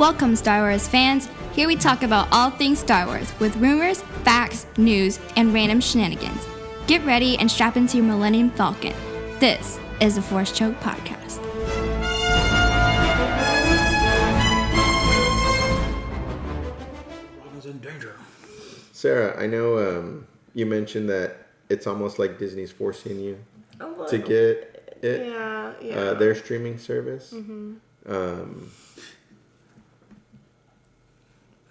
Welcome, Star Wars fans. Here we talk about all things Star Wars with rumors, facts, news, and random shenanigans. Get ready and strap into your Millennium Falcon. This is the Force Choke Podcast. Robin's in danger. Sarah, I know you mentioned that it's almost like Disney's forcing you to get it. Yeah. Their streaming service. Mm-hmm.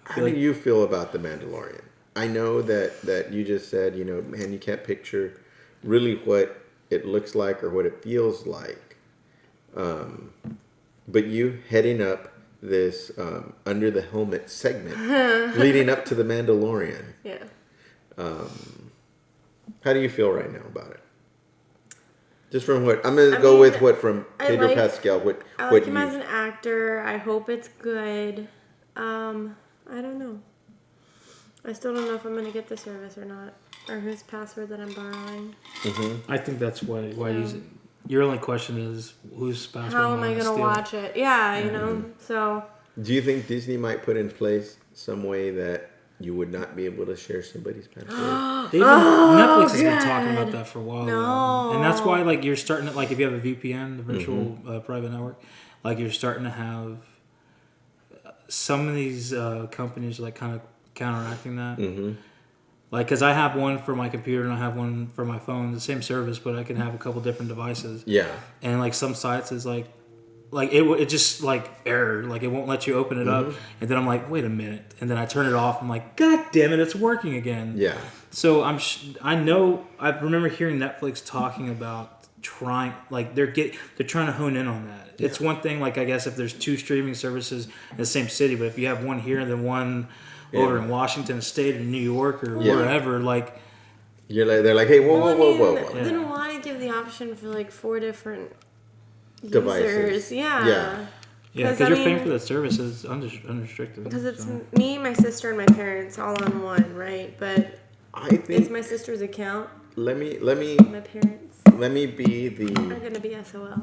How do you feel about The Mandalorian? I know that you just said, man, you can't picture really what it looks like or what it feels like. But you heading up this Under the Helmet segment leading up to The Mandalorian. Yeah. How do you feel right now about it? Just from what I'm gonna go with what from Pedro Pascal. I like him as an actor. I hope it's good. I don't know. I still don't know if I'm gonna get the service or not, or whose password that I'm borrowing. Mm-hmm. I think that's why he's. Your only question is whose password. How am I gonna watch it? Yeah, you know. So. Do you think Disney might put in place some way that you would not be able to share somebody's password? Netflix has been talking about that for a while. No. And that's why, you're starting to, if you have a VPN, the virtual private network, you're starting to have some of these companies, kind of counteracting that. Mm-hmm. Because I have one for my computer and I have one for my phone, the same service, but I can have a couple different devices. Yeah. And, some sites is, it just error, it won't let you open it up, and then I'm like, wait a minute, and then I turn it off. I'm like, God damn it, it's working again. Yeah. So I remember hearing Netflix talking about trying, they're trying to hone in on that. Yeah. It's one thing, I guess if there's two streaming services in the same city, but if you have one here and then one over in Washington State or New York or wherever, they're like, hey, whoa. Yeah. Then why give the option for 4 different devices? Users? Yeah. Yeah, because you're paying for that service is unrestricted. Because it's me, my sister, and my parents all on one, right? But I think it's my sister's account. Let me. My parents. Let me be the. I'm gonna be SOL.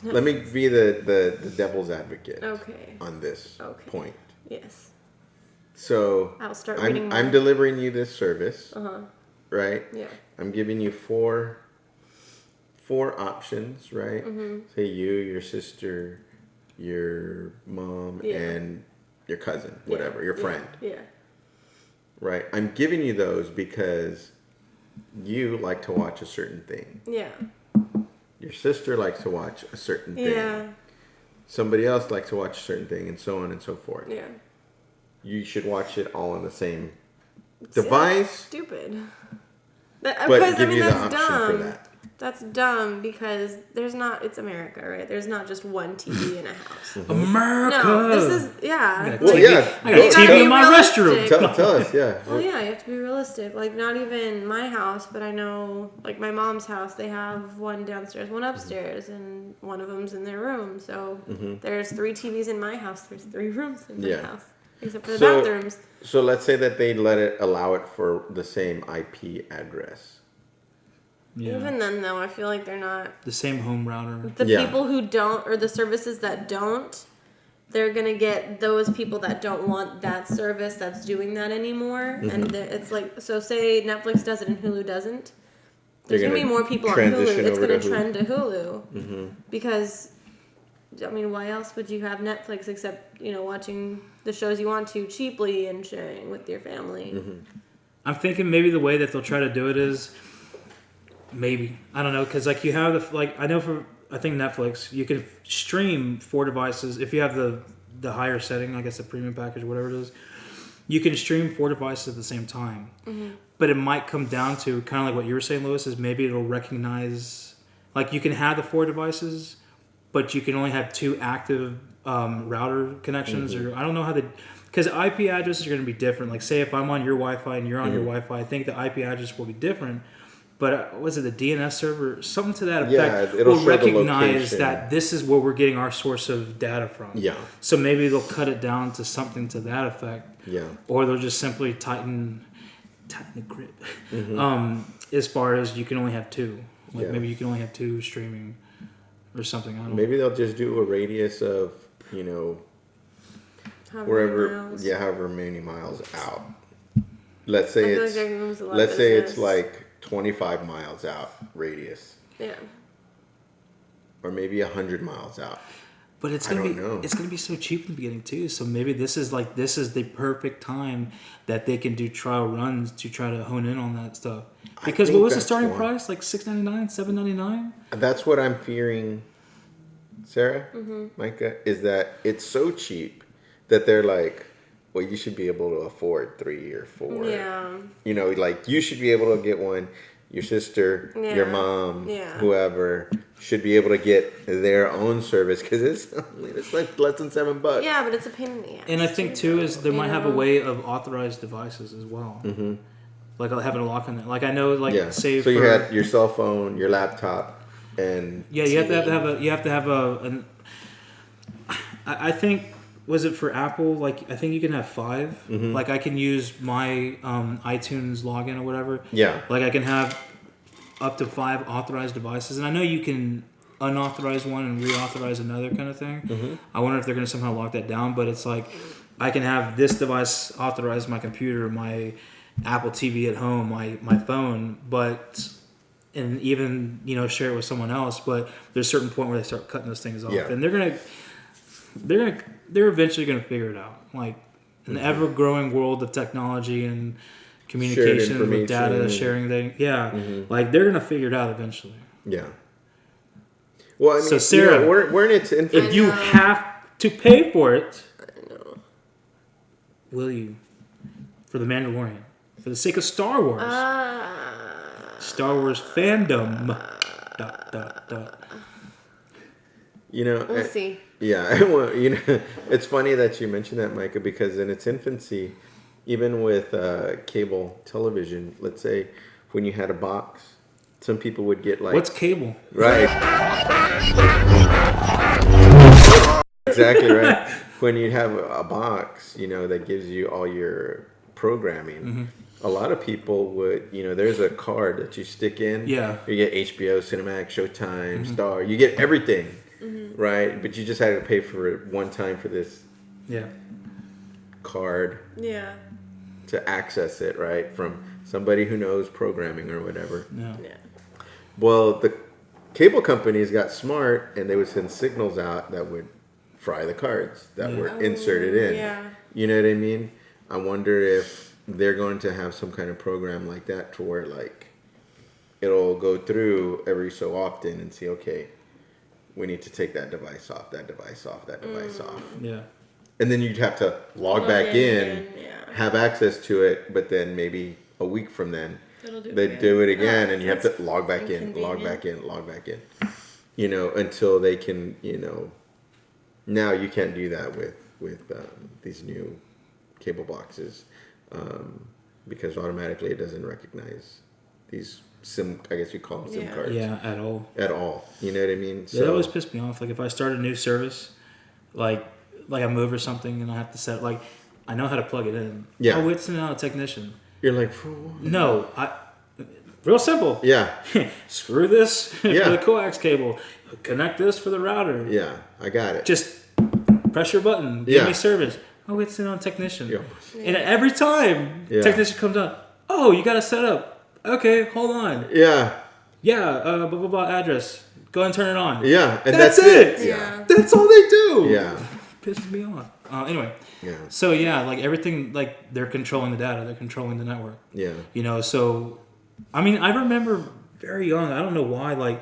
Let me be the devil's advocate. Okay. On this point. Yes. So I'll start reading more. I'm delivering you this service. Right. Yeah. I'm giving you four options, right? Mm-hmm. Say you, your sister, your mom, and your cousin, whatever, your friend. Yeah. Right? I'm giving you those because you like to watch a certain thing. Yeah. Your sister likes to watch a certain thing. Yeah. Somebody else likes to watch a certain thing, and so on and so forth. Yeah. You should watch it all on the same device. Stupid. But because, give you the that's option dumb. for that. That's dumb because it's America, right? There's not just one TV in a house. America! No, this is, yeah. Well, yeah. I got a TV in my restroom. Tell us, yeah. Well, yeah, you have to be realistic. Not even my house, but I know, my mom's house, they have one downstairs, one upstairs, and one of them's in their room. So there's 3 TVs in my house. There's 3 rooms in my house, except for the bathrooms. So let's say that they allow it for the same IP address. Yeah. Even then, though, I feel like they're not... The same home router. The people who don't, or the services that don't, they're going to get those people that don't want that service that's doing that anymore. Mm-hmm. And it's so say Netflix does it and Hulu doesn't. There's going to be more people on Hulu. It's going to trend to Hulu. Mm-hmm. Because, why else would you have Netflix except, watching the shows you want to cheaply and sharing with your family? Mm-hmm. I'm thinking maybe the way that they'll try to do it is... Maybe. I don't know, because you have I think Netflix, you can stream 4 devices. If you have the higher setting, I guess the premium package, whatever it is, you can stream 4 devices at the same time. Mm-hmm. But it might come down to, kind of like what you were saying, Lewis, is maybe it'll recognize, you can have the 4 devices, but you can only have 2 active router connections, or I don't know how because IP addresses are going to be different. Say if I'm on your Wi-Fi and you're on your Wi-Fi, I think the IP address will be different. But was it the DNS server? Something to that effect it'll will recognize that this is where we're getting our source of data from. Yeah. So maybe they'll cut it down to something to that effect. Yeah. Or they'll just simply tighten the grip. Mm-hmm. As far as you can only have 2. Maybe you can only have 2 streaming or something. I don't know. Maybe they'll just do a radius of, however many miles out. Let's say it's like 25 miles out radius. Yeah. Or maybe 100 miles out. But it's gonna be so cheap in the beginning too. So maybe this is the perfect time that they can do trial runs to try to hone in on that stuff. Because what was the starting price? Like $6.99, $7.99? That's what I'm fearing, Sarah, Micah, is that it's so cheap that they're like, well, you should be able to afford 3 or 4. Yeah. You know, like you should be able to get one. Your sister, your mom, whoever should be able to get their own service because it's like less than $7. Yeah, but it's a pain in the ass. And I think too is they might have a way of authorized devices as well. Mm-hmm. Like having a lock on it. Like I know, say so you had your cell phone, your laptop, and you have to have an. I think. Was it for Apple? Like, I think you can have 5. Mm-hmm. Like, I can use my iTunes login or whatever. Yeah. Like, I can have up to 5 authorized devices. And I know you can unauthorize one and reauthorize another kind of thing. Mm-hmm. I wonder if they're going to somehow lock that down. But it's like, I can have this device authorize my computer, my Apple TV at home, my phone, and even, share it with someone else. But there's a certain point where they start cutting those things off. Yeah. And they're eventually going to figure it out. Like, in the ever-growing world of technology and communication with data sharing things. Yeah. Mm-hmm. Like, they're going to figure it out eventually. Yeah. Well, I mean, so, Sarah, we're in its infancy. If you have to pay for it, will you? For The Mandalorian. For the sake of Star Wars. Star Wars fandom. ... We'll see. Yeah, well, it's funny that you mentioned that, Micah, because in its infancy, even with cable television, let's say when you had a box, some people would get like... What's cable? Right. Exactly right. When you have a box, that gives you all your programming, a lot of people would, there's a card that you stick in. Yeah. You get HBO, Cinemax, Showtime, Star. You get everything. Right, but you just had to pay for it one time for this card to access it, right, from somebody who knows programming or whatever. Yeah. Well, the cable companies got smart and they would send signals out that would fry the cards that were inserted in. Yeah. You know what I mean? I wonder if they're going to have some kind of program like that to where like it'll go through every so often and see, okay, we need to take that device off, that device off. Yeah. And then you'd have to log back in, have access to it, but then maybe a week from then, they'd do it again, and you have to log back in. Until they can, now you can't do that with these new cable boxes because automatically it doesn't recognize these I guess you call them SIM cards. Yeah, at all. You know what I mean? So, it always pissed me off. Like if I start a new service, like I move or something, and I have to set I know how to plug it in. Yeah. Oh, it's not a technician. You're like, for what? No, real simple. Yeah. Screw this for the coax cable. Connect this for the router. Yeah, I got it. Just press your button. Give me service. Oh, it's not a technician. Yeah. And every time technician comes on, oh, you got to set up. Okay, hold on. Yeah. Yeah, blah, blah, blah, address. Go and turn it on. Yeah, and that's it. Yeah. That's all they do. Yeah. Pisses me off. Anyway. Yeah. So, everything, they're controlling the data. They're controlling the network. Yeah. So, I remember very young, I don't know why,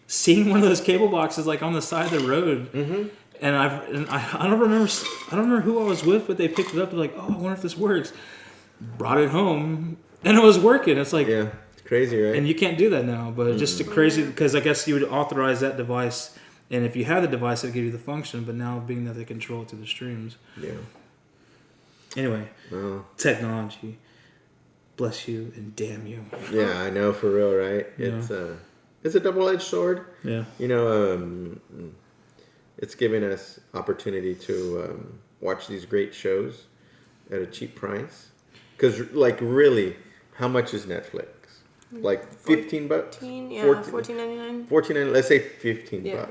seeing one of those cable boxes, on the side of the road. Mm-hmm. And I don't remember who I was with, but they picked it up and oh, I wonder if this works. Brought it home. And it was working. It's it's crazy, right? And you can't do that now. But it's just crazy because I guess you would authorize that device, and if you had the device, it'd give you the function. But now, being that they control it through the streams. Yeah. Anyway, technology, bless you and damn you. Yeah, I know, for real, right? It's a double-edged sword. Yeah. It's giving us opportunity to watch these great shows at a cheap price. Because, really, how much is Netflix? Like $15? $14.99. $14.99. Let's say $15.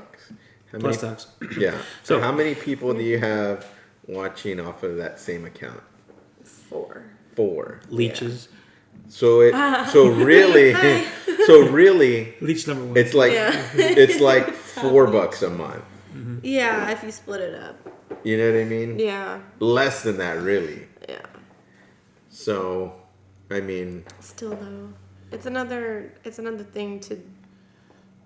Plus tax. Yeah. So how many people do you have watching off of that same account? 4. 4 Leeches. So really, Leech number 1. it's like it's like $4 a month. Yeah, if you split it up. You know what I mean? Yeah. Less than that, really. Yeah. So, I mean, Still though, it's another thing to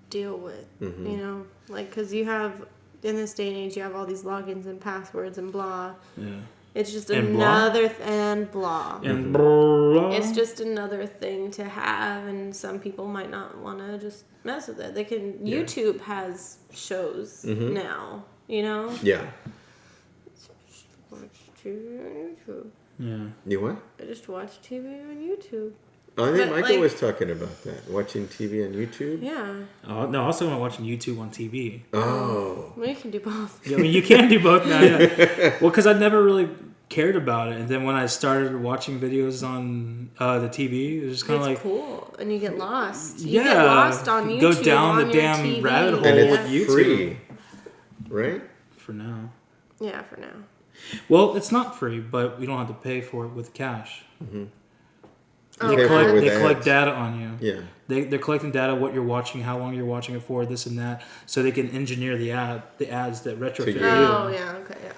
deal with. You know, like because you have in this day and age, you have all these logins and passwords and blah. Yeah. It's just And another and blah. And blah. It's just another thing to have, and some people might not want to just mess with it. They can. YouTube has shows now. You know. yeah. Watch TV on YouTube. Yeah. You what? I just watch TV on YouTube. I think But, Michael like- was talking about that. Watching TV on YouTube? Yeah. Oh, no, also when I'm watching YouTube on TV. Oh. Well, you can do both. Yeah, I mean, you can do both now. Yeah. Well, because I never really cared about it, and then when I started watching videos on the TV, it was just kind It's of like, cool, and you get lost. You yeah, get lost on YouTube. go down on the your damn TV. rabbit hole And with it's YouTube. free. Right? For now. Yeah, for now. Well, it's not free, but we don't have to pay for it with cash. Oh, Pay They for it collect, with they collect ads. data on you. Yeah. They're collecting data, what you're watching, how long you're watching it for, this and that, so they can engineer the ads that retrofit To you. you. Oh, yeah, okay, yeah.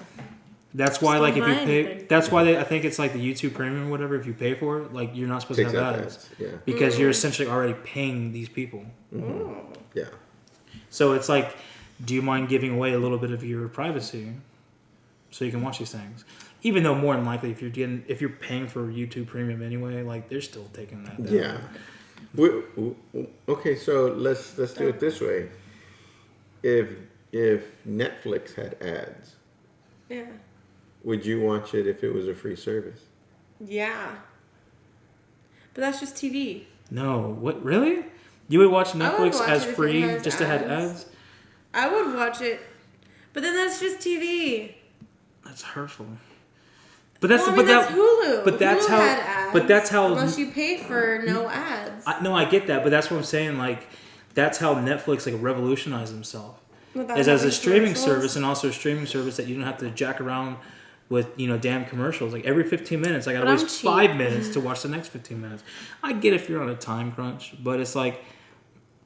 That's why, Just like, if you don't pay, mind. that's why I think it's like the YouTube Premium or whatever. If you pay for it, like, you're not supposed Takes to out have ads ads. Yeah. because you're essentially already paying these people. Yeah. So it's like, do you mind giving away a little bit of your privacy so you can watch these things? Even though more than likely, if you're paying for YouTube Premium anyway, like they're still taking that down. Yeah. Okay, so let's do it this way. If Netflix had ads, Yeah. would you watch it if it was a free service? Yeah. But that's just TV. No, what really? You would watch I would Netflix watch as it if it free has just to have ads. ads? I would watch it, but then that's just TV. That's hurtful. But that's Well, I mean, that's Hulu. But that's Hulu how. had ads, But that's how. Unless you pay for no ads. No, I get that, but that's what I'm saying. Like, that's how Netflix like revolutionized themselves. Without Is as a having streaming commercials. service, and also a streaming service that you don't have to jack around with, damn commercials. Like every 15 minutes, I gotta But I'm waste cheap. 5 minutes to watch the next 15 minutes. I get if you're on a time crunch, but it's like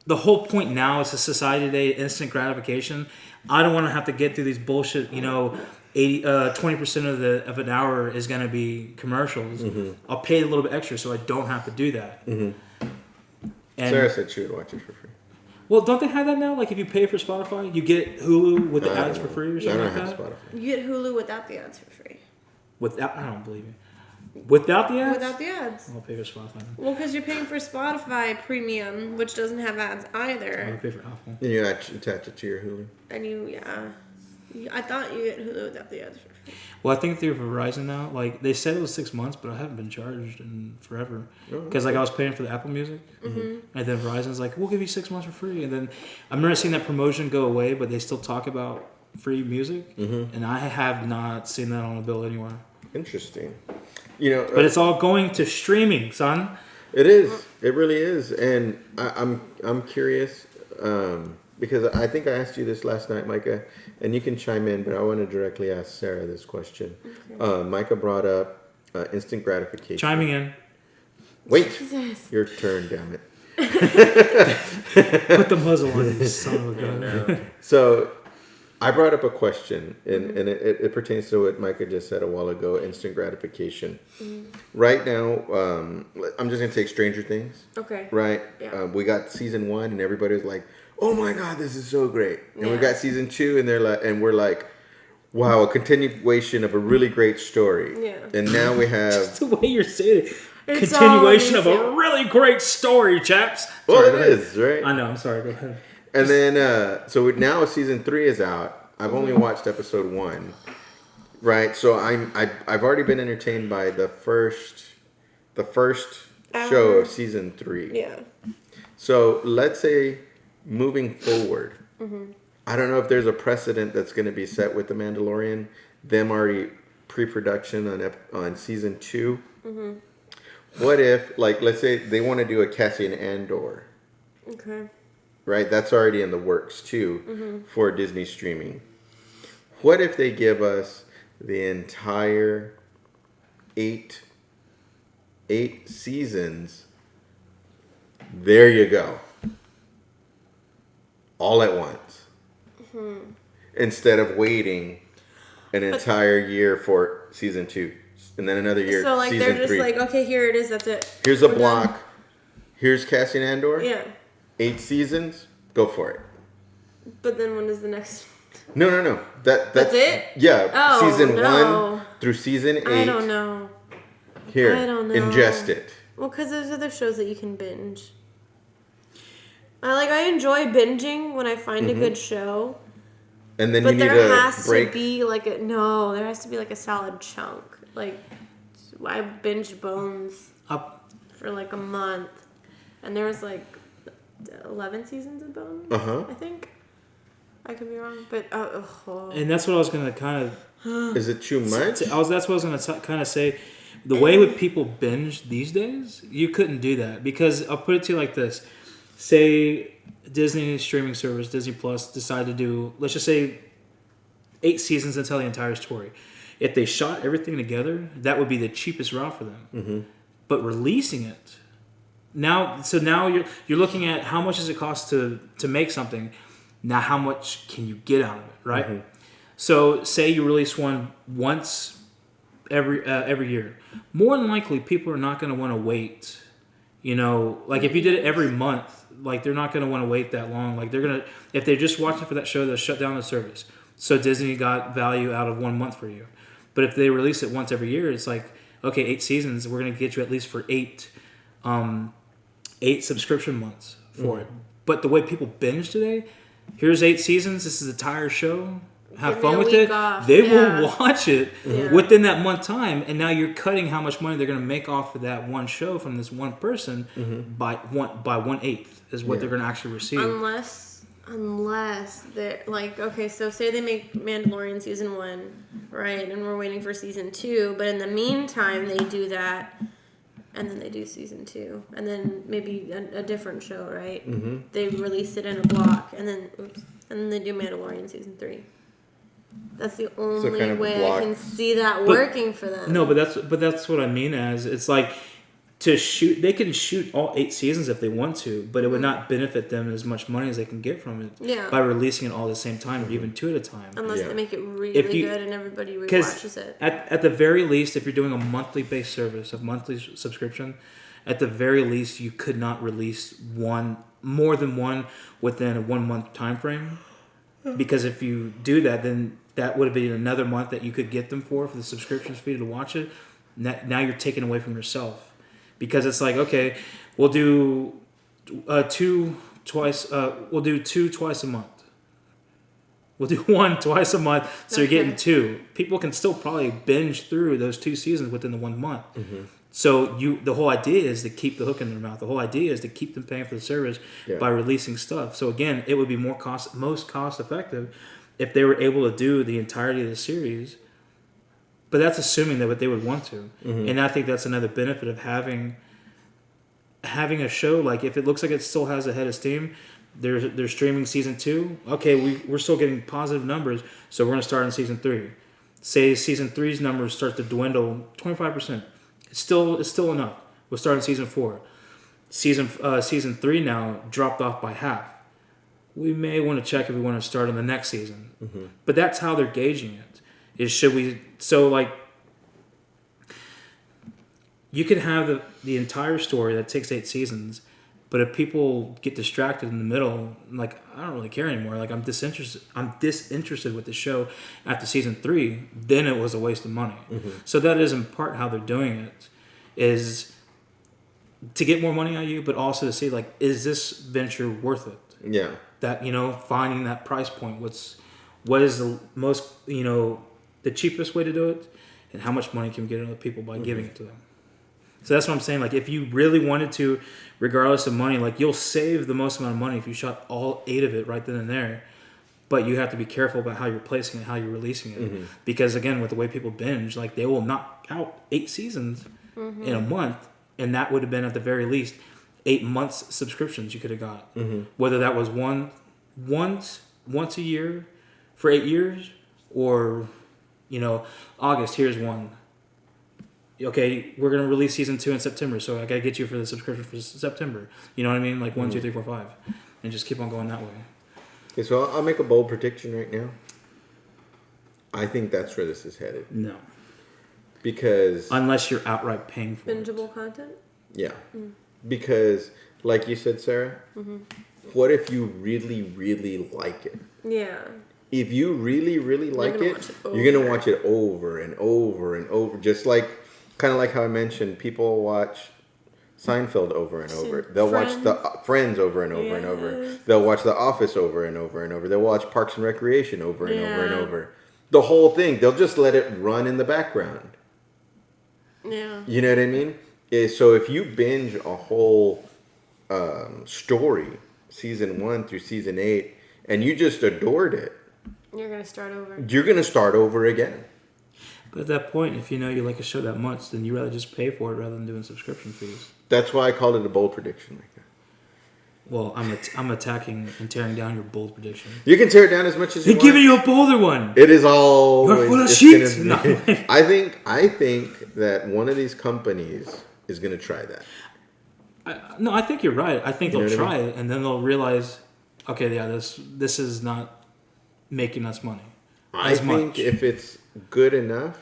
the whole point now is a society today, instant gratification. I don't want to have to get through these bullshit, 20% of an hour is gonna be commercials. I'll pay a little bit extra so I don't have to do that. And Sarah said she would watch it for free. well, don't they have that now? Like if you pay for Spotify, you get Hulu with the I ads don't for free or know. something I like don't have that. Spotify. You get Hulu without the ads for free. Without, I don't believe you. Without the ads? Without the ads. I'll pay for Spotify. Well, because you're paying for Spotify Premium, which doesn't have ads I'll either. pay for Apple. And you attach it to your Hulu. And I thought you get Hulu without the ads for free. Well, I think through Verizon now, like they said it was 6 months, but I haven't been charged in forever because like I was paying for the Apple Music, and then Verizon's like, we'll give you 6 months for free, and then I've never seen that promotion go away, but they still talk about free music, and I have not seen that on a bill anywhere. Interesting. But it's all going to streaming, son. It is. It really is. And I'm curious because I think I asked you this last night, Micah, and you can chime in, but I want to directly ask Sarah this question. Okay. Micah brought up instant gratification. Chiming in. Wait, Jesus. your turn, damn it. Put the muzzle on you, son of a gun. So I brought up a question, and it pertains to what Micah just said a while ago, instant gratification. Right now, I'm just going to take Stranger Things. Okay. Right? Yeah. We got season 1, and everybody was like, oh my God, this is so great. And we Yeah. got season 2, and we're like, wow, a continuation of a really great story. Yeah. And now we have... That's the way you're saying it. It's Continuation of all a really great story, chaps. Well, Sorry, it go ahead. is, right? I know, I'm sorry, go ahead. And then, so now season 3 is out. I've only watched episode 1, right? So I've already been entertained by the first show of season 3. Yeah. So let's say moving forward, I don't know if there's a precedent that's going to be set with The Mandalorian. Them already pre-production on season 2. What if, like, let's say they want to do a Cassian Andor. Okay. Right, that's already in the works too for Disney streaming. What if they give us the entire eight seasons. There you go. All at once. Instead of waiting an entire year for season 2. And then another year, So, like, season they're just 3. like, okay, here it is, that's it. Here's a We're block. done. Here's Cassian Andor. Yeah. 8 seasons. Go for it. But then when is the next? No. That's it? Yeah. Oh, season no. 1 through season 8. I don't know. Here. I don't know. Ingest it. Well, because there's other shows that you can binge. I enjoy binging when I find a good show. And then But you need there a has break. to be there has to be like a solid chunk. Like, I binged Bones for like a month, and there was like 11 seasons of Bones. I think. I could be wrong, but And that's what I was gonna kind of. Is it too much? That's what I was gonna kind of say. The way with people binge these days, you couldn't do that because I'll put it to you like this: say Disney streaming service, Disney Plus, decide to do, let's just say, 8 seasons and tell the entire story. If they shot everything together, that would be the cheapest route for them. But releasing it now you're looking at how much does it cost to make something. Now, how much can you get out of it, right? So, say you release one once every year. More than likely, people are not going to want to wait. Like if you did it every month, like they're not going to want to wait that long. Like if they're just watching for that show, they'll shut down the service. So Disney got value out of 1 month for you. But if they release it once every year, it's like, okay, 8 seasons, we're going to get you at least for 8 subscription months for it. But the way people binge today, here's 8 seasons, this is the entire show. Have fun with it. They will watch it within that month time, and now you're cutting how much money they're going to make off of that one show from this one person by 1/8 is what they're going to actually receive. Unless they're like, okay, so say they make Mandalorian season 1, right, and we're waiting for season 2, but in the meantime they do that, and then they do season 2, and then maybe a different show, right? They release it in a block, and then they do Mandalorian season 3. That's the only way I can see that working for them. No, but that's what I mean. As it's like they can shoot all 8 seasons if they want to, but it would not benefit them as much money as they can get from it by releasing it all at the same time or even 2 at a time. Unless they make it really good and everybody rewatches it. At the very least, if you're doing a monthly based service, a monthly subscription, at the very least you could not release more than one within a 1 month time frame. Because if you do that, then that would have been another month that you could get them for the subscription fee to watch it. Now you're taking away from yourself. Because it's like, okay, we'll do 2 twice. We'll do 2 twice a month. We'll do 1 twice a month, so you're getting 2. People can still probably binge through those 2 seasons within the 1 month. So the whole idea is to keep the hook in their mouth. The whole idea is to keep them paying for the service by releasing stuff. So again, it would be most cost effective if they were able to do the entirety of the series. But that's assuming that what they would want to. And I think that's another benefit of having a show. Like if it looks like it still has a head of steam, they're streaming season 2. Okay, we're still getting positive numbers, so we're going to start in season 3. Say season 3's numbers start to dwindle 25%. It's still enough. We'll start in season 4. Season 3 now dropped off by half. We may want to check if we want to start on the next season. But that's how they're gauging it. You could have the entire story that takes 8 seasons, but if people get distracted in the middle, like I don't really care anymore. Like I'm disinterested with the show after season 3. Then it was a waste of money. So that is in part how they're doing it, is to get more money out of you, but also to see like, is this venture worth it? Yeah. That finding that price point. What is the most the cheapest way to do it, and how much money can we get out of people by giving it to them. So that's what I'm saying. Like if you really wanted to, regardless of money, like you'll save the most amount of money if you shot all 8 of it right then and there. But you have to be careful about how you're placing it, how you're releasing it, because again, with the way people binge, like they will knock out 8 seasons in a month, and that would have been at the very least 8 months subscriptions you could have got. Whether that was once a year for 8 years, or August, here's one. Okay, we're going to release season 2 in September, so I got to get you for the subscription for September. You know what I mean? Like 1, 2, 3, 4, 5. And just keep on going that way. Okay, so I'll make a bold prediction right now. I think that's where this is headed. No. Because... Unless you're outright paying for it. Bingeable content? Yeah. Because, like you said, Sarah, what if you really, really like it? Yeah. If you really, really like it, you're going to watch it over and over and over. Just like, kind of like how I mentioned, people watch Seinfeld over and over. They'll watch the Friends over and over and over. They'll watch The Office over and over and over. They'll watch Parks and Recreation over and over and over. The whole thing. They'll just let it run in the background. Yeah. You know what I mean? So if you binge a whole story, season 1 through season 8, and you just adored it, you're going to start over. You're going to start over again. But at that point, if you know you like a show that much, then you rather just pay for it rather than doing subscription fees. That's why I called it a bold prediction like that. Well, I'm attacking and tearing down your bold prediction. You can tear it down as much as you want. They're giving you a bolder one. It is all. You're full of shit. No. I think that one of these companies is going to try that. I think you're right. I think they'll try it, and then they'll realize, okay, yeah, this is not making us money. I think if it's good enough,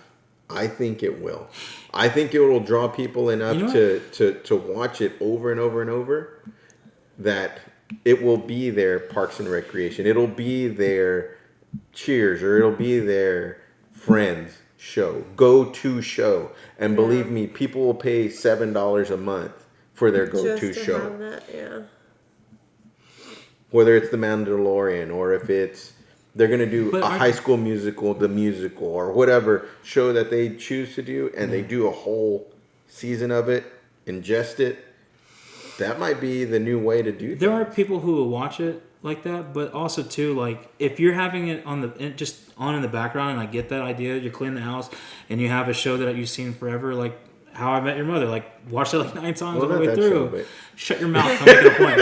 I think it will. I think it will draw people enough to watch it over and over and over that it will be their Parks and Recreation. It'll be their Cheers, or it'll be their Friends show, go-to show. And believe me, people will pay $7 a month for their go-to show. Have that, yeah. Whether it's The Mandalorian, or if it's they're going to do High School Musical, the musical, or whatever show that they choose to do, and they do a whole season of it, ingest it. That might be the new way to do things. There are people who will watch it like that, but also too, like, if you're having it on in the background, and I get that idea, you're cleaning the house and you have a show that you've seen forever, like How I Met Your Mother, like watch it like 9 times all the way through. Show, shut your mouth. I'm making a point.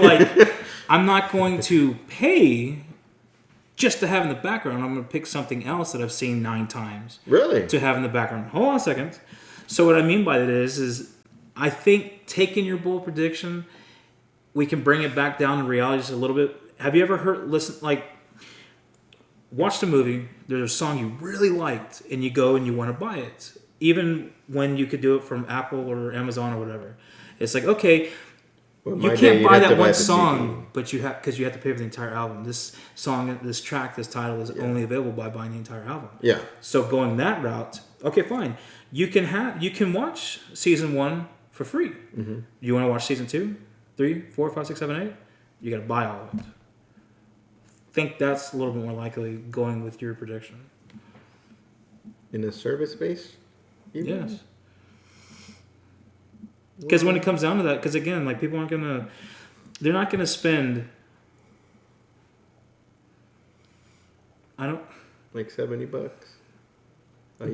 Like, I'm not going to pay just to have in the background. I'm going to pick something else that I've seen 9 times. Really? To have in the background. Hold on a second. So what I mean by that is I think taking your bold prediction, we can bring it back down to reality just a little bit. Have you ever watched a movie, there's a song you really liked, and you go and you want to buy it. Even when you could do it from Apple or Amazon or whatever. It's like, okay, you can't buy that one song, but you have, because you have to pay for the entire album. This song, this track, this title is only available by buying the entire album. Yeah. So going that route, okay, fine. You can watch season 1 for free. Mm-hmm. You want to watch season 2, 3, 4, 5, 6, 7, 8? You got to buy all of it. I think that's a little bit more likely going with your prediction. In a service base? Yes. Because when it comes down to that, because again, like, people they're not gonna spend. Like $70.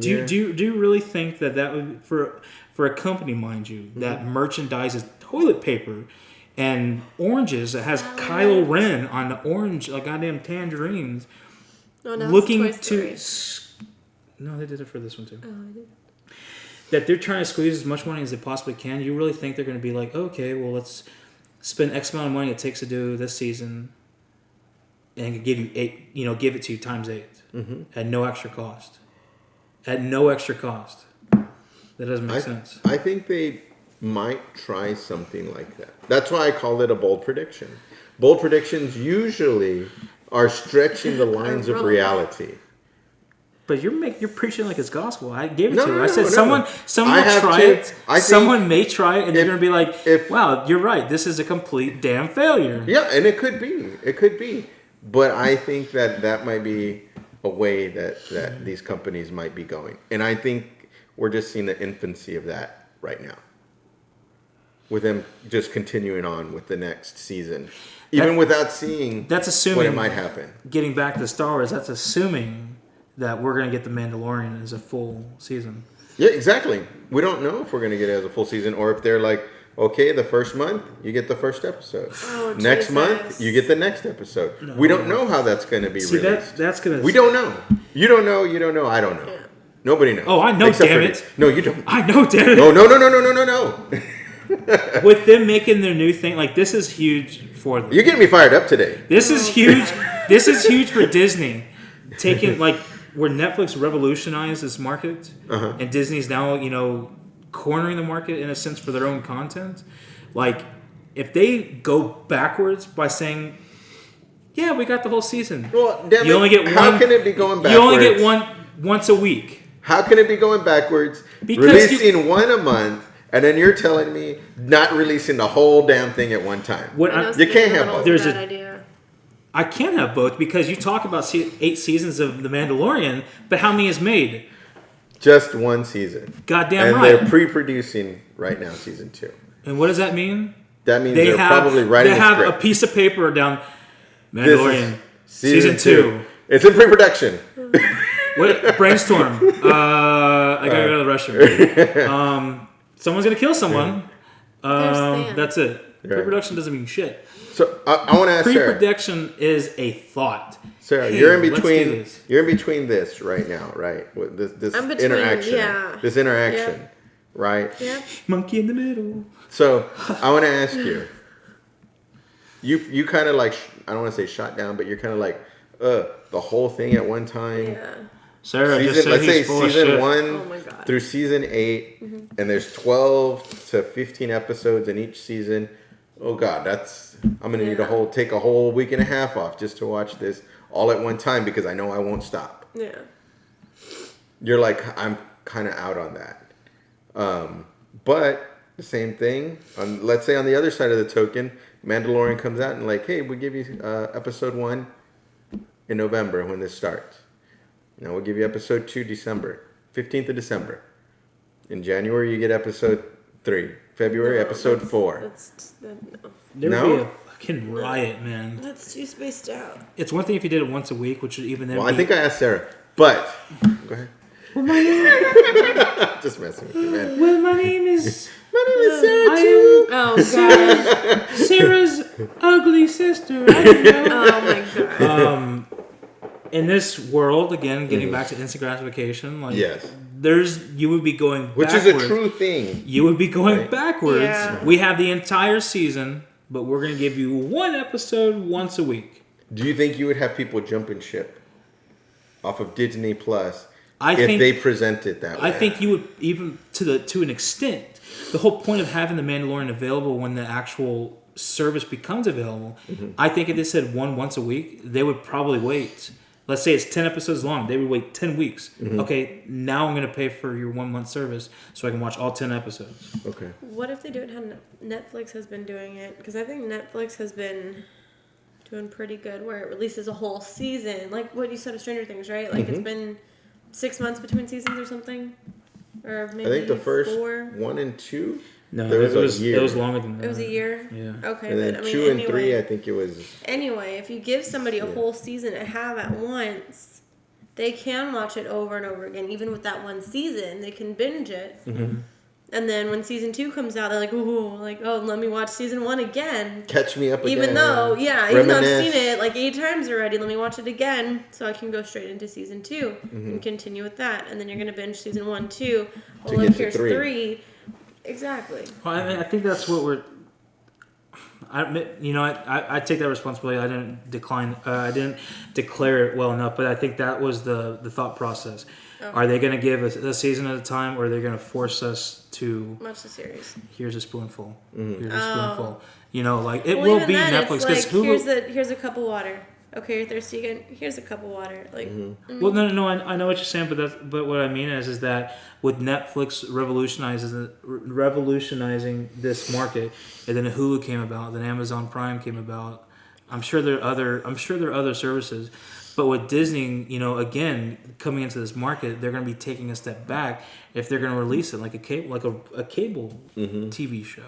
Do you really think that would, for a company, mind you, that merchandises toilet paper and oranges, that has Kylo Ren on the orange, like goddamn tangerines, looking to? No, they did it for this one too. Oh, I did. That they're trying to squeeze as much money as they possibly can. You really think they're going to be like, okay, well, let's spend X amount of money it takes to do this season, and give you 8, give it to you times 8 at no extra cost. At no extra cost. That doesn't make sense. I think they might try something like that. That's why I call it a bold prediction. Bold predictions usually are stretching the lines of reality. But you're preaching like it's gospel. I gave it to you. I said someone will try it. Someone may try it, and you're going to be like, wow, you're right. This is a complete damn failure. Yeah, and it could be. It could be. But I think that might be a way that these companies might be going. And I think we're just seeing the infancy of that right now. With them just continuing on with the next season. Even without seeing when it might happen. Getting back to Star Wars, that's assuming that we're going to get The Mandalorian as a full season. Yeah, exactly. We don't know if we're going to get it as a full season, or if they're like, okay, the first month you get the first episode. Oh, next Jesus. month you get the next episode. No. We don't know how that's going to be released. That's gonna. We don't know. You don't know. You don't know. I don't know. Yeah. Nobody knows. Oh, I know, Except damn for it. you. No, you don't. I know, damn it. No. With them making their new thing, like this is huge for them. You're getting me fired up today. This is huge. This is huge for Disney. Taking like where Netflix revolutionized this market, and Disney's now cornering the market in a sense for their own content. Like if they go backwards by saying, "Yeah, we got the whole season," Well, damn you it. only get one. How can it be going backwards? You only get one once a week. How can it be going backwards? Because releasing one a month, and then you're telling me not releasing the whole damn thing at one time. What I know You can't have Seasonal both. is There's a bad a- idea. I can't have both because you talk about 8 seasons of The Mandalorian, but how many is made? Just one season. Goddamn and right. they're pre-producing right now season 2. And what does that mean? That means they're probably writing They have a a script. piece of paper down This is Mandalorian season 2. It's in pre-production. What brainstorm? I gotta go to the restroom. Someone's gonna kill someone. There's sand. That's it. Right. Pre-production doesn't mean shit. So I want to ask Sarah. Pre-production is a thought. Sarah, Hey, you're in let's do between. this. You're in between this right now, right? With this I'm between, interaction. yeah. This interaction, Yep. right? Yep. Monkey in the middle. So I want to ask you. You kind of like I don't want to say shot down, but you're kind of like the whole thing at one time. Yeah. Sarah just Season, said let's say he's full of season shit. 1 Oh my God. through season 8, and there's 12 to 15 episodes in each season. Oh God, I'm gonna need take a whole week and a half off just to watch this all at one time because I know I won't stop. Yeah. You're like I'm kind of out on that, but the same thing. Let's say on the other side of the token, Mandalorian comes out and like, hey, we give you episode 1 in November when this starts. Now we'll give you episode 2 December, 15th of December. In January you get episode 3. February episode 4. No. There No? would be a fucking riot, man. That's too spaced out. It's one thing if you did it once a week, which would even then Well, be... I think I asked Sarah, but go ahead. Just messing with you, man. Well, my name is... My name is Sarah I too. Oh God. Sarah's ugly sister. I don't know. Oh my God. In this world, again, getting back to instant gratification, like Yes. you would be going Which backwards. is a true thing. You would be going Right. backwards. Yeah. We have the entire season, but we're going to give you one episode once a week. Do you think you would have people jumping ship off of Disney Plus I if think they present it that way? I think you would even to an extent. The whole point of having the Mandalorian available when the actual service becomes available, I think if they said once a week, they would probably wait. Let's say it's 10 episodes long. They would wait 10 weeks. Okay, now I'm going to pay for your 1 month service so I can watch all 10 episodes. Okay. What if they do it how Netflix has been doing it? Because I think Netflix has been doing pretty good where it releases a whole season. Like what you said of Stranger Things, right? Like it's been 6 months between seasons or something? Or maybe I think the first 4? 1 and 2. No, There was it a was year. It was longer than that. It was a year? Yeah. Okay, And then but I mean, 2 and anyway, 3, I think it was. Anyway, if you give somebody a whole season to have at once, they can watch it over and over again. Even with that one season, they can binge it. And then when season 2 comes out, they're like, "Ooh, let me watch season 1 again." Catch me up again. Even though I've Reminisce. seen it like 8 times already, let me watch it again so I can go straight into season 2 and continue with that. And then you're gonna binge season 1 too. To Well, get look, to here's 3. 3. Exactly. Well, I mean, I think that's what we're. I take that responsibility. I didn't decline. I didn't declare it well enough, but I think that was the thought process. Are they going to give us a season at a time, or are they going to force us to? Watch the series. Here's a spoonful. Here's a spoonful. It Well, will even be then, Netflix it's because like, Hulu. here's a cup of water. Okay, you're thirsty again. Here's a cup of water. Like, Well, no. I know what you're saying, but what I mean is that with Netflix revolutionizing this market, and then Hulu came about, then Amazon Prime came about. I'm sure there are other services, but with Disney, again coming into this market, they're going to be taking a step back if they're going to release it like a cable TV show.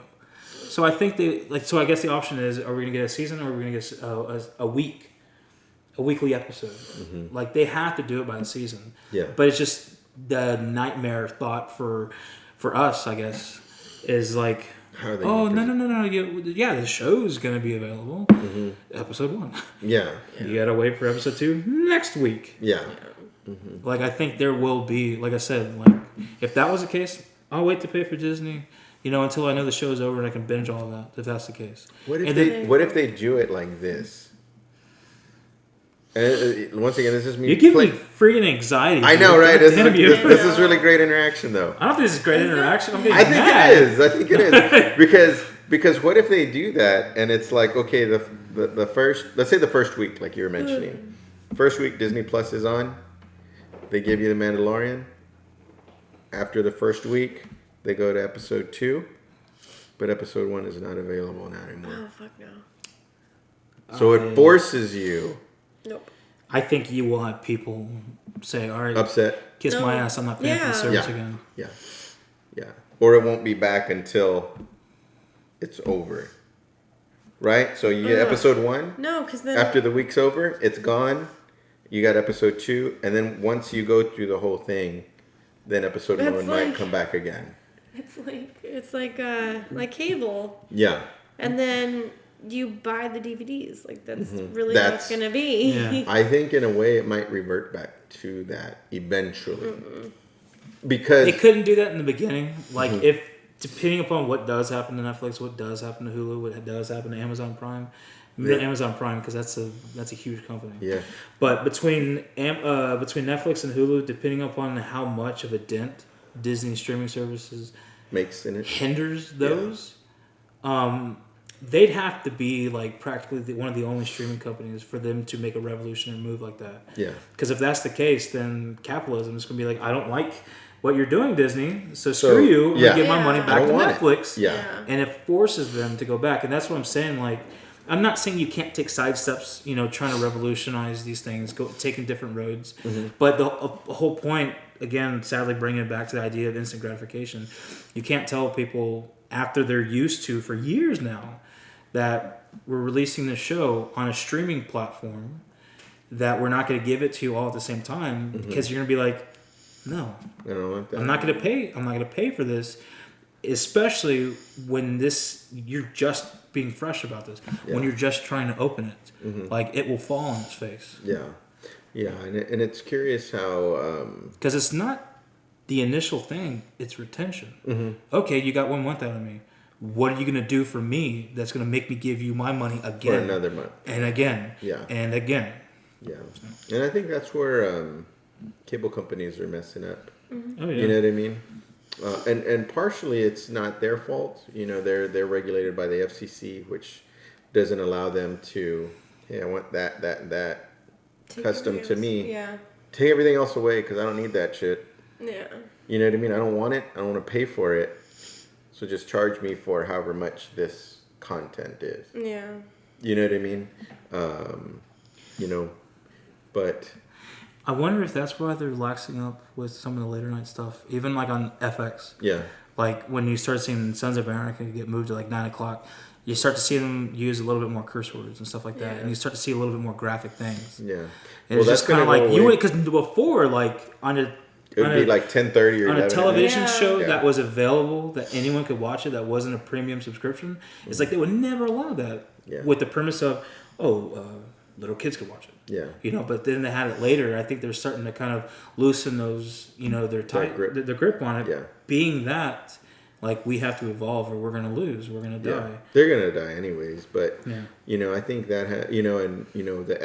So I think So I guess the option is: are we going to get a season, or are we going to get a week? A weekly episode. Like they have to do it by the season. Yeah. But it's just the nightmare thought for us, I guess, is like How are they? Oh, no. Yeah, the show's going to be available. Episode 1. Yeah. You got to wait for episode 2 next week. Yeah. Like, I think there will be, like I said, like, if that was the case, I'll wait to pay for Disney, until I know the show's over and I can binge all of that, if that's the case. What if they do it like this? And once again, this is me. You give me freaking anxiety. I know, right? This is really great interaction, though. I don't think this is great interaction. I think it is. Because what if they do that and it's like, okay, the first, let's say the first week, like you were mentioning, first week Disney Plus is on. They give you The Mandalorian. After the first week, they go to episode 2, but episode 1 is not available now anymore. Oh, fuck no. So it forces you. Nope. I think you will have people say, all right, upset. Kiss my ass, I'm not paying for the service again. Yeah. Or it won't be back until it's over. Right? So you get episode 1. No, because then... After the week's over, it's gone. You got episode 2. And then once you go through the whole thing, then episode 1 might come back again. It's like cable. Yeah. And then you buy the DVDs. Like that's really what it's gonna be. Yeah. I think in a way it might revert back to that eventually. Because it couldn't do that in the beginning. Like if depending upon what does happen to Netflix, what does happen to Hulu, what does happen to Amazon Prime. Amazon Prime because that's a huge company. Yeah. But between Netflix and Hulu, depending upon how much of a dent Disney streaming services makes in it hinders those, they'd have to be like practically one of the only streaming companies for them to make a revolutionary move like that. Yeah. Because if that's the case, then capitalism is going to be like, I don't like what you're doing, Disney, so screw you. I'm going to give my money back to Netflix. Yeah. And it forces them to go back. And that's what I'm saying. Like, I'm not saying you can't take side steps, trying to revolutionize these things, taking different roads. But the whole point, again, sadly bringing it back to the idea of instant gratification, you can't tell people after they're used to, for years now, that we're releasing this show on a streaming platform that we're not going to give it to you all at the same time because you're going to be like, no, I don't want that. I'm not going to pay. I'm not going to pay for this, especially when you're just being fresh about this. When you're just trying to open it, like it will fall on its face. Yeah, and it's curious how because it's not the initial thing; it's retention. Okay, you got 1 month out of me. What are you going to do for me that's going to make me give you my money again? For another month. And again. Yeah. And again. Yeah. And I think that's where cable companies are messing up. Oh, yeah. You know what I mean? And partially it's not their fault. They're regulated by the FCC, which doesn't allow them to, hey, I want that Take custom to me. Yeah. Take everything else away because I don't need that shit. Yeah. You know what I mean? I don't want it. I don't want to pay for it. So just charge me for however much this content is. Yeah. You know what I mean? But I wonder if that's why they're laxing up with some of the later night stuff, even like on FX. Yeah. Like when you start seeing Sons of Anarchy get moved to like 9 o'clock, you start to see them use a little bit more curse words and stuff like that, and you start to see a little bit more graphic things. Yeah. And it's just kind of like because before, like it would be like 10:30 or on 11. a television show that was available that anyone could watch it that wasn't a premium subscription. It's like they would never allow that with the premise of little kids could watch it. Yeah. But then they had it later. I think they're starting to kind of loosen those, their tight the grip on it. Yeah. Being that, like, we have to evolve or we're going to lose. We're going to die. They're going to die anyways. But, I think that, the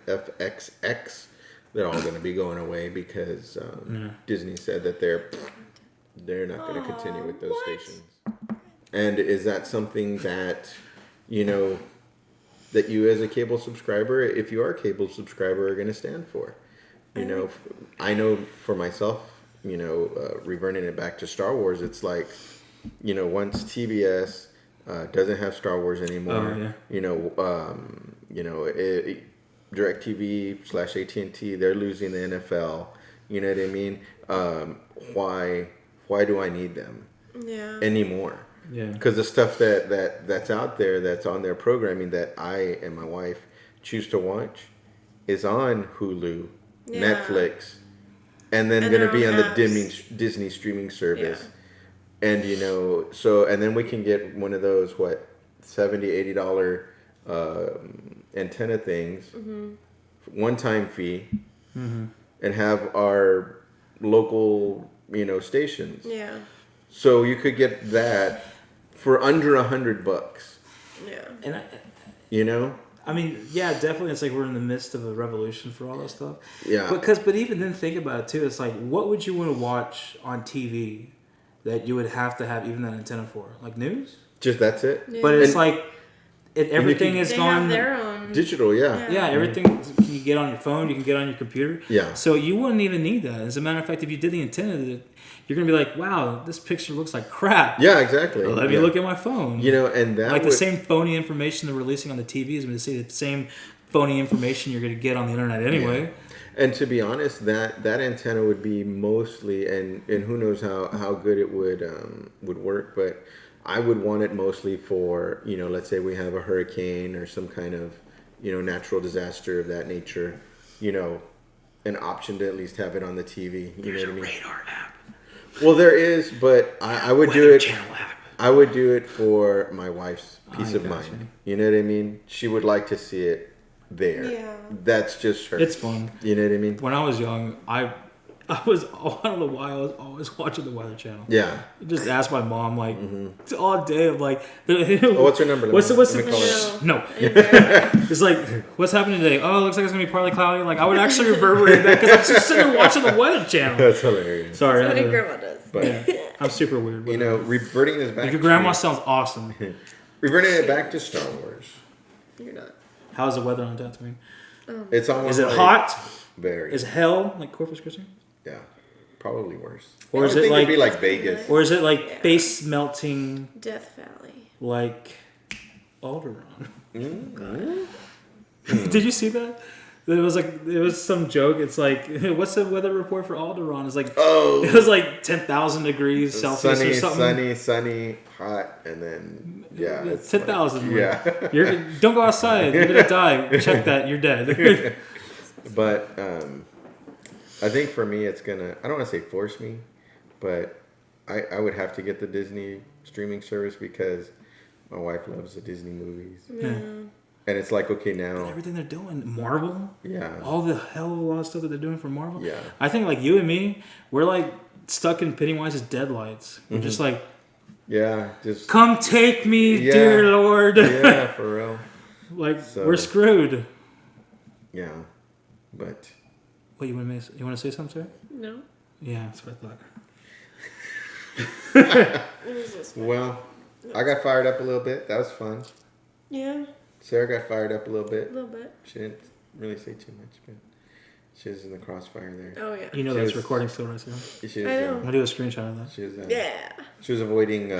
FXX, they're all going to be going away because Disney said that they're not going to continue with those stations. And is that something that, that you as a cable subscriber, if you are a cable subscriber, are going to stand for? I know for myself, reverting it back to Star Wars, it's like, once TBS doesn't have Star Wars anymore, DirecTV / AT&T, they're losing the NFL. You know what I mean? Why do I need them anymore? Yeah. Because the stuff that's out there, that's on their programming that I and my wife choose to watch is on Hulu, Netflix, and then going to be on the Disney streaming service. And and then we can get one of those $70-$80 antenna things, one-time fee, and have our local stations. Yeah. So you could get that for under $100. Yeah. And I mean, yeah, definitely. It's like we're in the midst of a revolution for all that stuff. Yeah. But even then, think about it too. It's like, what would you want to watch on TV that you would have to have even that antenna for? Like news? Just that's it. Yeah. But it's like everything is they gone. have their own. Digital, yeah. Yeah, everything can you get on your phone. You can get on your computer. Yeah. So you wouldn't even need that. As a matter of fact, if you did the antenna, you're gonna be like, "Wow, this picture looks like crap." Yeah, exactly. Well, let me look at my phone. And that the same phony information they're releasing on the TV is going to see the same phony information you're going to get on the internet anyway. Yeah. And to be honest, that antenna would be mostly, and who knows how good it would work, but I would want it mostly for let's say we have a hurricane or some kind of natural disaster of that nature, an option to at least have it on the TV. You know what I mean? Radar app. Well, there is, but I would do Weather it. Channel app. I would do it for my wife's peace of gotcha. mind. You know what I mean? She would like to see it there. Yeah. That's just her. It's fun. You know what I mean? When I was young, I don't know why I was always watching the Weather Channel. Yeah. I just asked my mom all day of like, what's her number? What's Let me the call her. no? It's like, what's happening today? Oh, it looks like it's gonna be partly cloudy. Like I would actually reverberate that because I'm just sitting there watching the Weather Channel. That's hilarious. Sorry, That's what your grandma does. But I'm super weird. reverting this back. Your grandma sounds awesome. Reverting it back to Star Wars. You're not. How's the weather on Tatooine? It's almost. Is it like hot? Very. Is hell like Corpus Christi? Yeah. Probably worse. Or is I it think like it'd be like Vegas? Or is it like face melting Death Valley. like Alderaan? Mm-hmm. Did you see that? It was some joke. It's like, what's the weather report for Alderaan? It's like, it was like 10,000 degrees Celsius or something. Sunny, hot, and then It's 10,000. Yeah. Don't go outside. You're gonna die. Check that. You're dead. But I think for me, it's gonna. I don't want to say force me, but I would have to get the Disney streaming service because my wife loves the Disney movies. Yeah. And it's like, okay, now Everything they're doing, Marvel. Yeah. All the hell of a lot of stuff that they're doing for Marvel. Yeah. I think like you and me, we're like stuck in Pennywise's deadlights. We're just like, just come take me, dear Lord. Yeah, for real. We're screwed. Yeah, but What you want to say something, sir? No. Yeah, that's what I thought. Well, I got fired up a little bit. That was fun. Yeah. Sarah got fired up a little bit. A little bit. She didn't really say too much, but she was in the crossfire there. Oh yeah. You know that's recording still, right? So She was, I know. I'm gonna do a screenshot of that. She was, Yeah. She was avoiding.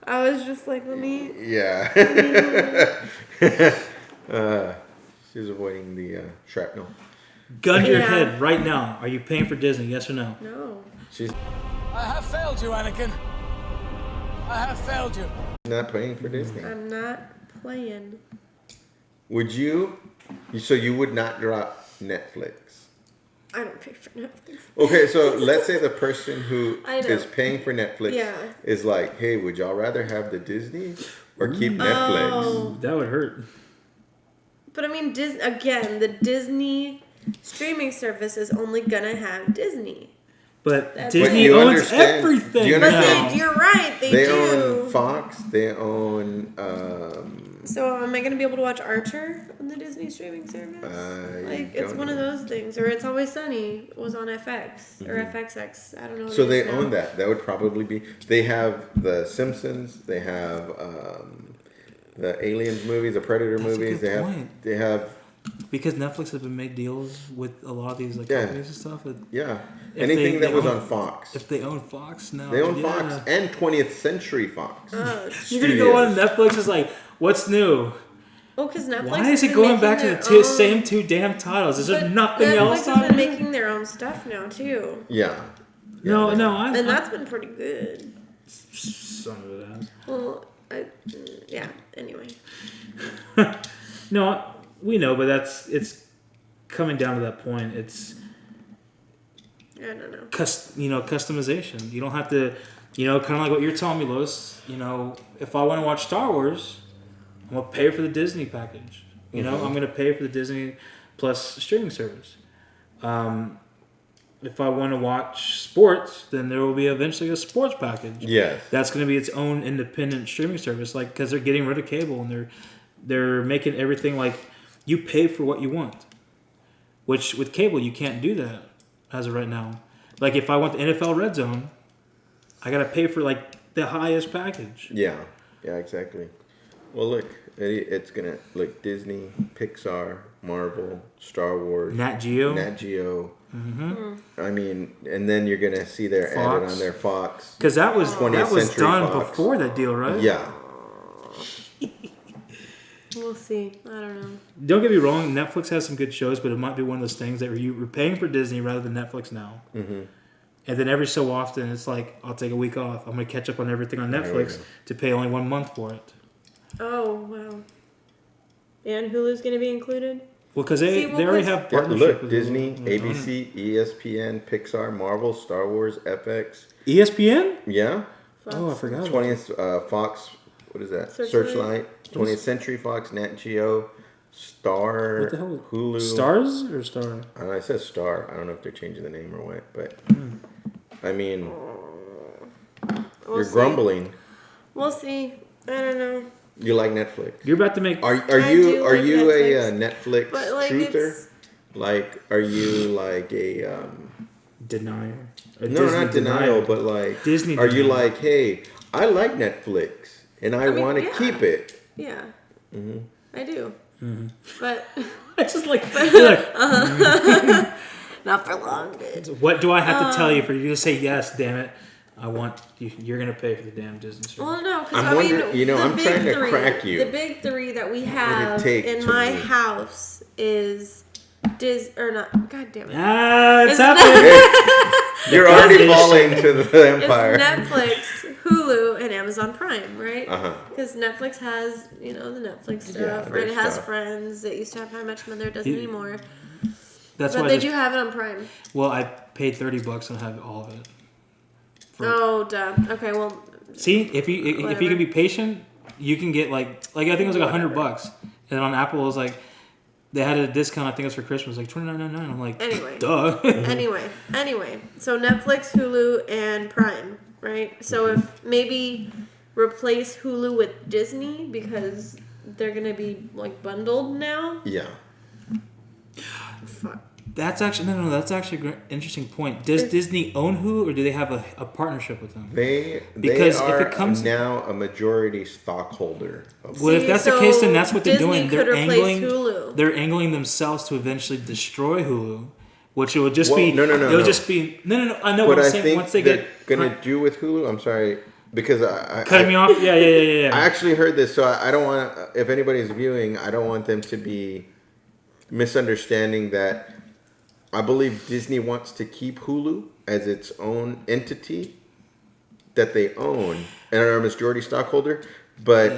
I was just like, let me. Yeah. She was avoiding the shrapnel. Gun to your head right now. Are you paying for Disney? Yes or no? No. She's I have failed you, Anakin. I have failed you. not paying for Disney. I'm not playing. Would you? So you would not drop Netflix? I don't pay for Netflix. Okay, so let's say the person who I know. is paying for Netflix is like, hey, would y'all rather have the Disney or keep Netflix? Oh. That would hurt. But I mean, the Disney streaming service is only gonna have Disney. But That's Disney you owns understand- everything. do you But understand? you're right, they They do. own Fox. They own. So am I gonna be able to watch Archer on the Disney streaming service? It's don't one of know. those things. Or It's Always Sunny was on FX or FXX. I don't know. what So it they is now. own that. That would probably be. They have the Simpsons. They have the Aliens movies, the Predator That's a movies. good They have. point. They have. Because Netflix has been made deals with a lot of these like Yeah. companies and stuff. Yeah. If Anything they that was own- on Fox. If they own Fox now, They own Fox and 20th Century Fox. Oh, You're gonna go on Netflix. It's like, what's new? because Netflix. Why has is it been going back to making the their own- same two damn titles? Is there But nothing Netflix else has on been it? making their own stuff now too, Yeah. No, Yeah, no, and that's been pretty good. some of it has. Well, yeah. Anyway, No, we know, but it's coming down to that point. It's I don't know. customization. You don't have to You know, kind of like what you're telling me, Lois. You know, if I want to watch Star Wars, I'm gonna pay for the Disney package. You know, I'm gonna pay for the Disney Plus streaming service. If I want to watch sports, then there will be eventually a sports package. Yes. That's going to be its own independent streaming service, like because they're getting rid of cable and they're making everything like you pay for what you want. Which with cable you can't do that as of right now. Like if I want the NFL Red Zone, I gotta pay for like the highest package. Yeah. Yeah. Exactly. Well, look, it's gonna look Disney, Pixar, Marvel, Star Wars, Nat Geo. I mean, and then you're gonna see they're added on their Fox. Because that was 20th done Fox. before that deal, right? Yeah. We'll see. I don't know. Don't get me wrong, Netflix has some good shows, but it might be one of those things that you're paying for Disney rather than Netflix now. Mm-hmm. And then every so often, it's like, I'll take a week off. I'm going to catch up on everything on Netflix to pay only 1 month for it. Oh, wow. And Hulu's going to be included? Well, because they already have partnership with Disney, Hulu. ABC, ESPN, Pixar, Marvel, Star Wars, FX. ESPN? Yeah. Fox. Oh, I forgot. 20th Fox, what is that? Searchlight. 20th Century Fox, Nat Geo, Star, What the hell? Hulu. Stars or Star? It says Star. I don't know if they're changing the name or what, but I mean, you're grumbling. We'll see. I don't know. You like Netflix? You're about to make... Are I you do like a Netflix. Netflix But, like, truther? it's- Like, are you like a Denial. A no, Disney not denial, but like Disney Are you denial. like, hey, I like Netflix and I mean, want to yeah. keep it? Yeah. I do. But It's just like... not for long, bitch. What do I have to tell you for you to say yes, damn it? I want you. You're going to pay for the damn Disney service. Well, no, because I'm I mean, wondering- you know, the I'm big trying to three, crack you. The big three that we have take in to my me? house is or not. God damn it. Ah, it's It's happening. You're already falling to the empire. It's Netflix, Hulu, and Amazon Prime, right? Uh-huh. Because Netflix has, the Netflix stuff, Yeah, right? their It has stuff. Friends. It used to have How I Met Your Mother. It doesn't You- anymore. That's But why they I do just, have it on Prime. well, I paid $30 and have all of it. Oh, duh. Okay, well, See, if you Whatever. can be patient, you can get like I think it was like $100, and on Apple it was like they had a discount. I think it was for Christmas, like $29.99. I'm like, Anyway. duh. Anyway. So Netflix, Hulu, and Prime, right? So if maybe replace Hulu with Disney because they're gonna be like bundled now. Yeah. Fuck. That's actually That's actually an interesting point. Does Disney own Hulu, or do they have a partnership with them? They Because if are it comes- now a majority stockholder of Well, if See, that's the so case, then that's what they're Disney doing. could They're replace angling. Hulu. They're angling themselves to eventually destroy Hulu, which it would just Well, be. no. It would just be no. I know what what I'm I saying. think Once they they're get gonna do with Hulu. I'm sorry, because I cutting me off. Yeah. I actually heard this, so I don't want to. If anybody's viewing, I don't want them to be misunderstanding that. I believe Disney wants to keep Hulu as its own entity that they own and are a majority stockholder, but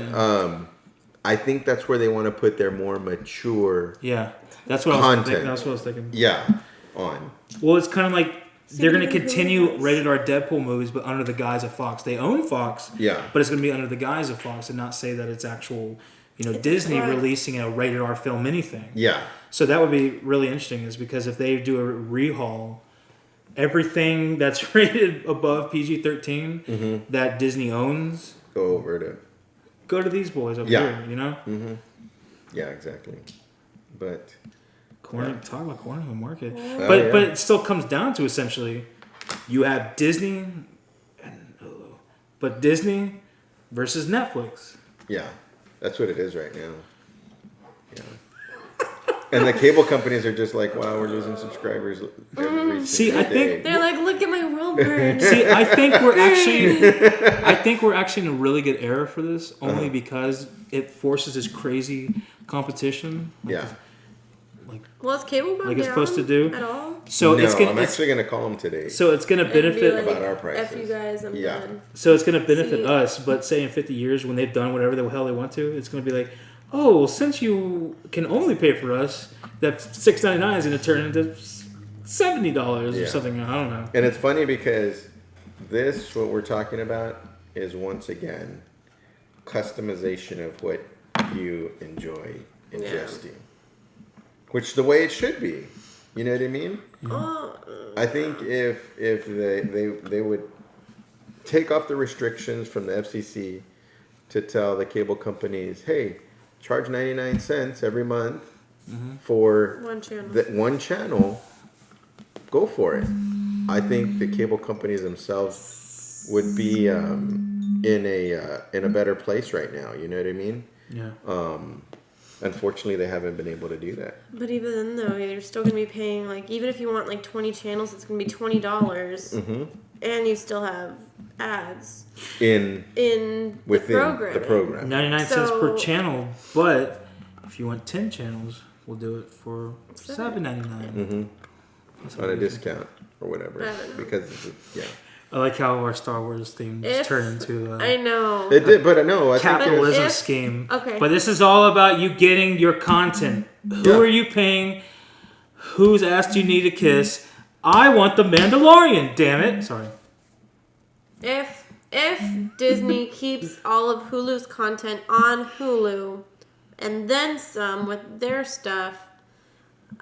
I think that's where they want to put their more mature Yeah, that's what I was thinking. Content. That's what I was thinking. on. Well, it's kind of like they're going to even continue Hulu is. rated R Deadpool movies, but under the guise of Fox. They own Fox, Yeah. but it's going to be under the guise of Fox, and not say that it's actual, Disney right. releasing a rated R film anything. Yeah. So that would be really interesting, is because if they do a rehaul, everything that's rated above PG-13 that Disney owns, Go over to. go to these boys over Yeah. here. Yeah, exactly. But Talk about corner of the market. Oh, But yeah. but it still comes down to essentially, you have Disney and Hulu, but Disney versus Netflix. yeah, that's what it is right now. Yeah. And the cable companies are just like, wow, we're losing subscribers every See, single I think- day. They're like, look at my world burn. See, I think we're actually in a really good era for this, only because it forces this crazy competition. Yeah. Well, is cable Like it's supposed to do. at all? So no, it's gonna I'm actually going to call them today. so it's gonna And be benefit like, about our F prices. you guys, I'm Yeah. done. So it's going to benefit See- us, but say in 50 years when they've done whatever the hell they want to, it's going to be like, oh, well, since you can only pay for us, that $6.99 is going to turn into $70 Yeah. or something. I don't know. And it's funny because what we're talking about is once again customization of what you enjoy ingesting, which the way it should be. You know what I mean? I think if they would take off the restrictions from the FCC to tell the cable companies, hey, charge 99 cents every month for one channel, go for it. I think the cable companies themselves would be in a better place right now. You know what I mean? Yeah. Unfortunately, they haven't been able to do that. But even then, though, you're still going to be paying, like, even if you want, like, 20 channels, it's going to be $20. And you still have ads Within the program. 99 cents per channel, but if you want 10 channels, we'll do it for $7.99. On a discount or whatever. Because, I like how our Star Wars theme just turned into I know. It did, but no, I think capitalism scheme. Okay. But this is all about you getting your content. Who are you paying? Whose ass do you need to kiss? I want the Mandalorian, damn it. Sorry. If Disney keeps all of Hulu's content on Hulu and then some with their stuff,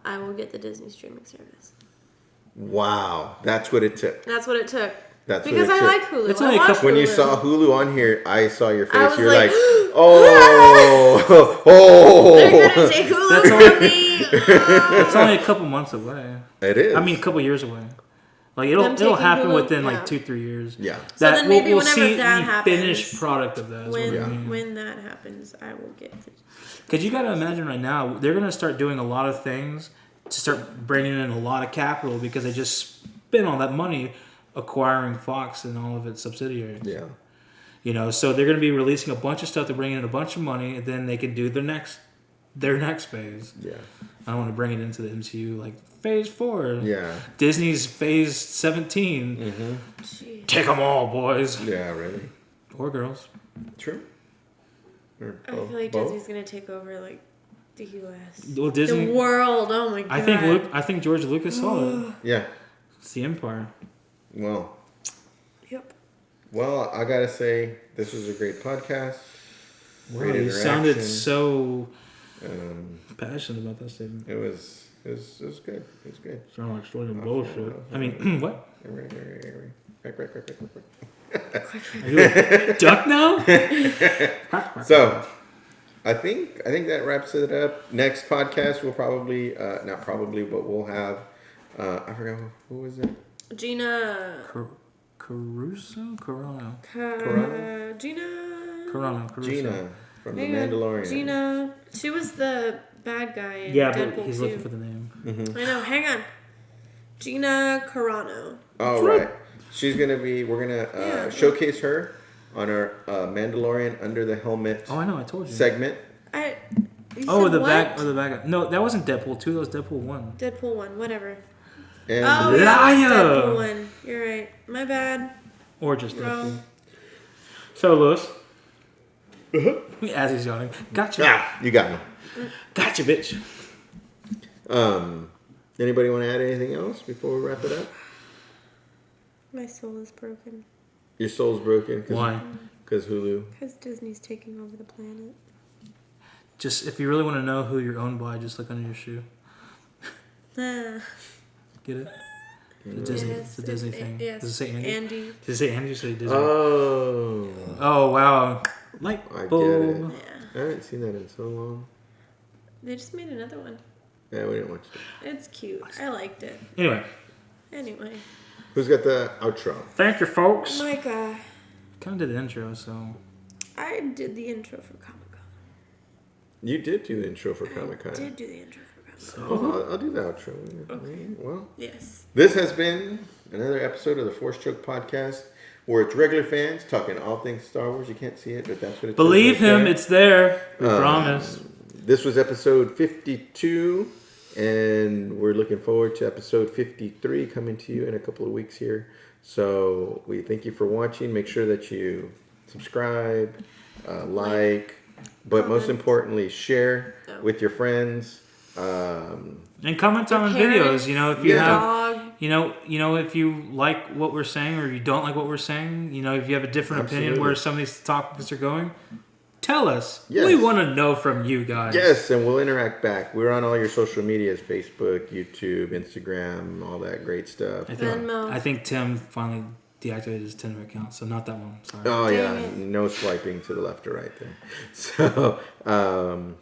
I will get the Disney streaming service. Wow, that's what it took. That's what it took. That's because what it I took. like Hulu. It's only a couple. When you saw Hulu on here, I saw your face. was You're like, oh. They're gonna take Hulu from me. It's only a couple months away. It is. I mean, a couple years away. Like it'll happen Hulu, within like 2-3 years. Yeah. So then maybe we'll whenever see that the happens, finished product of that. When that happens, I will get it. Because you got to imagine right now, they're going to start doing a lot of things to start bringing in a lot of capital because they just spent all that money acquiring Fox and all of its subsidiaries. Yeah. You know, so they're going to be releasing a bunch of stuff to bring in a bunch of money, and then they can do their next phase. Yeah. I don't want to bring it into the MCU like phase 4. Yeah. Disney's phase 17. Take them all, boys. Yeah, really. Or girls. True. Or I feel like both. Disney's gonna take over like the U.S. Well, Disney. The world. Oh my god. I think George Lucas saw it. Yeah. It's the Empire. Well. Yep. Well, I gotta say, this was a great podcast. Wow, Great you interaction. sounded so passionate about that statement. It was good. It was good. Sound like straight bullshit. I mean, what? Are you a duck now? So, I think that wraps it up. Next podcast we'll probably not probably, but we'll have I forgot who was it? Gina. Caruso? Corona. Gina. Corona. Caruso. Gina from The Mandalorian. Gina. She was the bad guy in Yeah, Deadpool but he's 2. looking for the name. I know. Hang on. Gina Carano. Oh, right. We're gonna showcase her on our Mandalorian Under the Helmet Oh, I know. I told you. segment. The the bad guy. No, that wasn't Deadpool 2. That was Deadpool 1. Deadpool 1, whatever. And Oh, yeah, Liar! Deadpool 1. You're right. My bad. Or just Deadpool. Wrong. So, Lewis. As he's yawning. Gotcha. you got me. Gotcha, bitch. Anybody want to add anything else before we wrap it up? My soul is broken. Your soul's broken. Why? Because Hulu. Because Disney's taking over the planet. Just, if you really want to know who you're owned by, just look under your shoe. Get it? The Disney, Yes, the Disney thing. Yes. Does it say Andy? Andy. Does it say Andy or say Disney? Oh. Oh, wow. Light I get bulb. it. Yeah. I haven't seen that in so long. They just made another one. Yeah, we didn't watch it. It's cute. I liked it. Anyway, Who's got the outro? thank you, folks. Micah, Kind of did the intro, so. I did the intro for Comic Con. You did do the intro for Comic Con. I did do the intro for Comic Con. Oh, I'll do the outro. Okay. Well, Yes. this has been another episode of the Force Choke Podcast, where it's regular fans talking all things Star Wars. You can't see it, but that's what it Believe says right him, there. it's there. We promise. This was episode 52, and we're looking forward to episode 53 coming to you in a couple of weeks here. So we thank you for watching. Make sure that you subscribe, like, but most importantly, share with your friends. And comment on parents, videos. You know, if You know, if you like what we're saying or you don't like what we're saying, you know, if you have a different opinion where some of these topics are going, tell us. Yes. We want to know from you guys. Yes, and we'll interact back. We're on all your social medias, Facebook, YouTube, Instagram, all that great stuff. Venmo. I think Tim finally deactivated his Tinder account, so not that one. Sorry. Oh, Dang yeah. it. No swiping to the left or right there. So,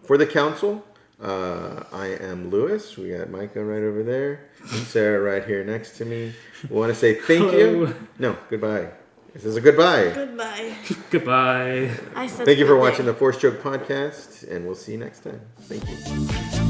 for the council, I am Lewis. We got Micah right over there. And Sarah right here next to me. We want to say thank you. No, goodbye. This is a goodbye. Goodbye. Goodbye. I said Thank you for good day. watching the Force Choke podcast, and we'll see you next time. Thank you.